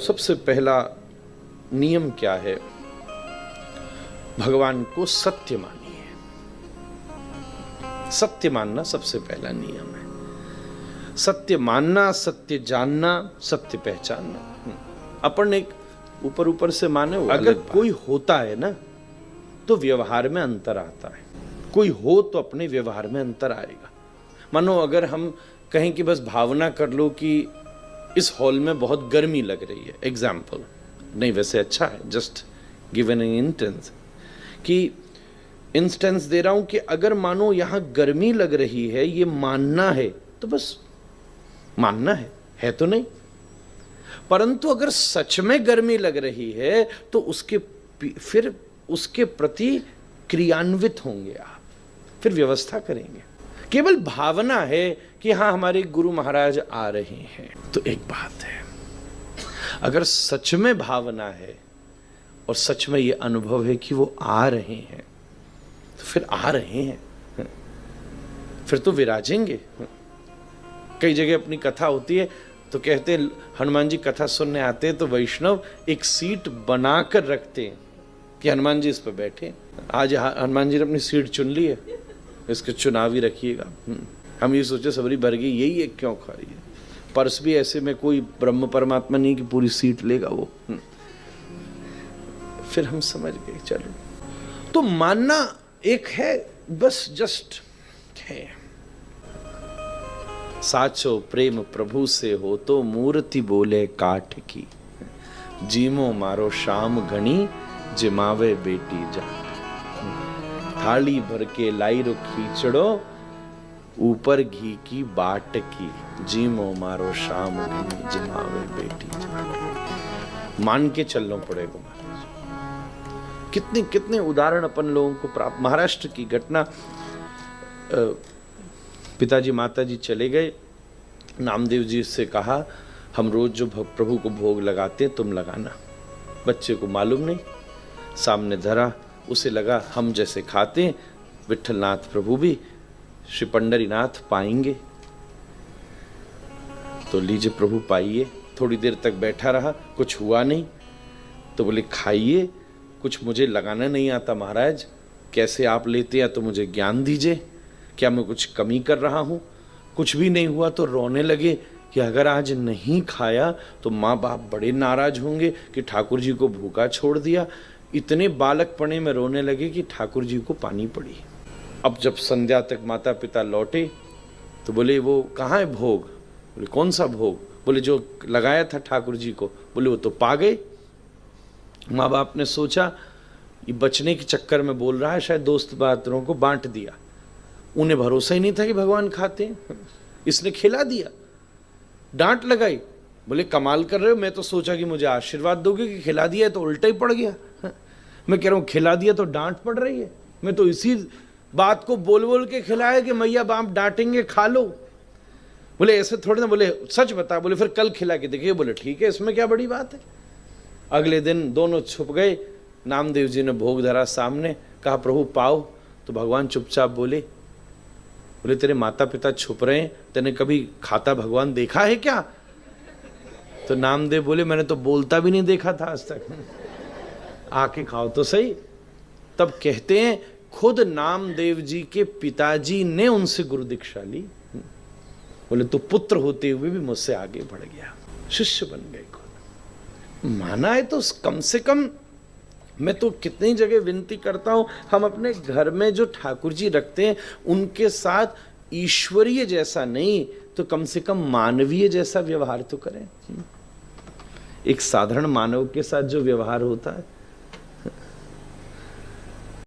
सबसे पहला नियम क्या है? भगवान को सत्य मानिए। सत्य मानना सबसे पहला नियम है। सत्य मानना, सत्य जानना, सत्य पहचानना। अपन एक ऊपर ऊपर से माने, अगर कोई होता है ना तो व्यवहार में अंतर आता है। कोई हो तो अपने व्यवहार में अंतर आएगा। मानो अगर हम कहें कि बस भावना कर लो कि इस हॉल में बहुत गर्मी लग रही है, एग्जाम्पल नहीं, वैसे अच्छा है, जस्ट गिवन एन इंस्टेंस, कि इंस्टेंस दे रहा हूं कि अगर मानो यहां गर्मी लग रही है, ये मानना है तो बस मानना है तो नहीं। परंतु अगर सच में गर्मी लग रही है तो फिर उसके प्रति क्रियान्वित होंगे आप, फिर व्यवस्था करेंगे। केवल भावना है कि हाँ हमारे गुरु महाराज आ रहे हैं तो एक बात है, अगर सच में भावना है और सच में ये अनुभव है कि वो आ रहे हैं तो फिर आ रहे हैं, फिर तो विराजेंगे। कई जगह अपनी कथा होती है तो कहते हैं हनुमान जी कथा सुनने आते हैं तो वैष्णव एक सीट बनाकर रखते हैं कि हनुमान जी इस पर बैठे। आज हनुमान जी ने अपनी सीट चुन ली है, इसके चुनाव ही रखिएगा। हम ये सोचे सबरी भर गई, यही एक क्यों खा रही है। पर्स भी ऐसे में कोई ब्रह्म परमात्मा नहीं कि पूरी सीट लेगा वो। फिर हम समझ गए चलो, तो मानना एक है, बस जस्ट है। साचो प्रेम प्रभु से हो तो मूर्ति बोले काठ की, जीमो मारो शाम घनी जिमावे बेटी जान। थाली भर के लाई रो खींचड़ो ऊपर घी की बाट की, जीमो मारो शाम घनी जिमावे बेटी जान। मान के चलना पड़ेगा महाराज। कितने कितने उदाहरण अपन लोगों को प्राप्त। महाराष्ट्र की घटना, पिताजी माताजी चले गए, नामदेव जी से कहा हम रोज जो प्रभु को भोग लगाते तुम लगाना। बच्चे को मालूम नहीं, सामने धरा, उसे लगा हम जैसे खाते विठलनाथ प्रभु भी श्री पंडरीनाथ पाएंगे, तो लीजिए प्रभु पाइए। थोड़ी देर तक बैठा रहा, कुछ हुआ नहीं, तो बोले खाइए, कुछ मुझे लगाना नहीं आता महाराज, कैसे आप लेते हैं तो मुझे ज्ञान दीजिए, क्या मैं कुछ कमी कर रहा हूं? कुछ भी नहीं हुआ तो रोने लगे कि अगर आज नहीं खाया तो माँ बाप बड़े नाराज होंगे कि ठाकुर जी को भूखा छोड़ दिया। इतने बालकपने में रोने लगे कि ठाकुर जी को पानी पड़ी। अब जब संध्या तक माता पिता लौटे तो बोले वो कहाँ है भोग? बोले कौन सा भोग? बोले जो लगाया था ठाकुर जी को। बोले वो तो पा गए। माँ बाप ने सोचा ये बचने के चक्कर में बोल रहा है, शायद दोस्त बातों को बांट दिया। उन्हें भरोसा ही नहीं था कि भगवान खाते हैं, इसने खिला दिया। डांट लगाई, बोले कमाल कर रहे हो, मैं तो सोचा कि मुझे आशीर्वाद दोगे कि खिला दिया है तो उल्टा ही पड़ गया। मैं कह रहा हूँ खिला दिया तो डांट पड़ रही है, मैं तो इसी बात को बोल बोल के खिलाया कि मैया बाप डांटेंगे खा लो। बोले ऐसे थोड़े ना, बोले सच बता। बोले फिर कल खिला के देखिए। बोले ठीक है, इसमें क्या बड़ी बात है। अगले दिन दोनों छुप गए, नामदेव जी ने भोग धरा सामने, कहा प्रभु पाओ। तो भगवान चुपचाप बोले तेरे माता पिता छुप रहे हैं, तेने कभी खाता भगवान देखा है क्या? तो नामदेव बोले मैंने तो बोलता भी नहीं देखा था आज तक, आके खाओ तो सही। तब कहते हैं खुद नामदेव जी के पिताजी ने उनसे गुरु दीक्षा ली। बोले तो पुत्र होते हुए भी मुझसे आगे बढ़ गया, शिष्य बन गए खुद। माना है तो कम से कम, मैं तो कितनी जगह विनती करता हूं, हम अपने घर में जो ठाकुर जी रखते हैं उनके साथ ईश्वरीय जैसा नहीं तो कम से कम मानवीय जैसा व्यवहार तो करें। एक साधारण मानव के साथ जो व्यवहार होता है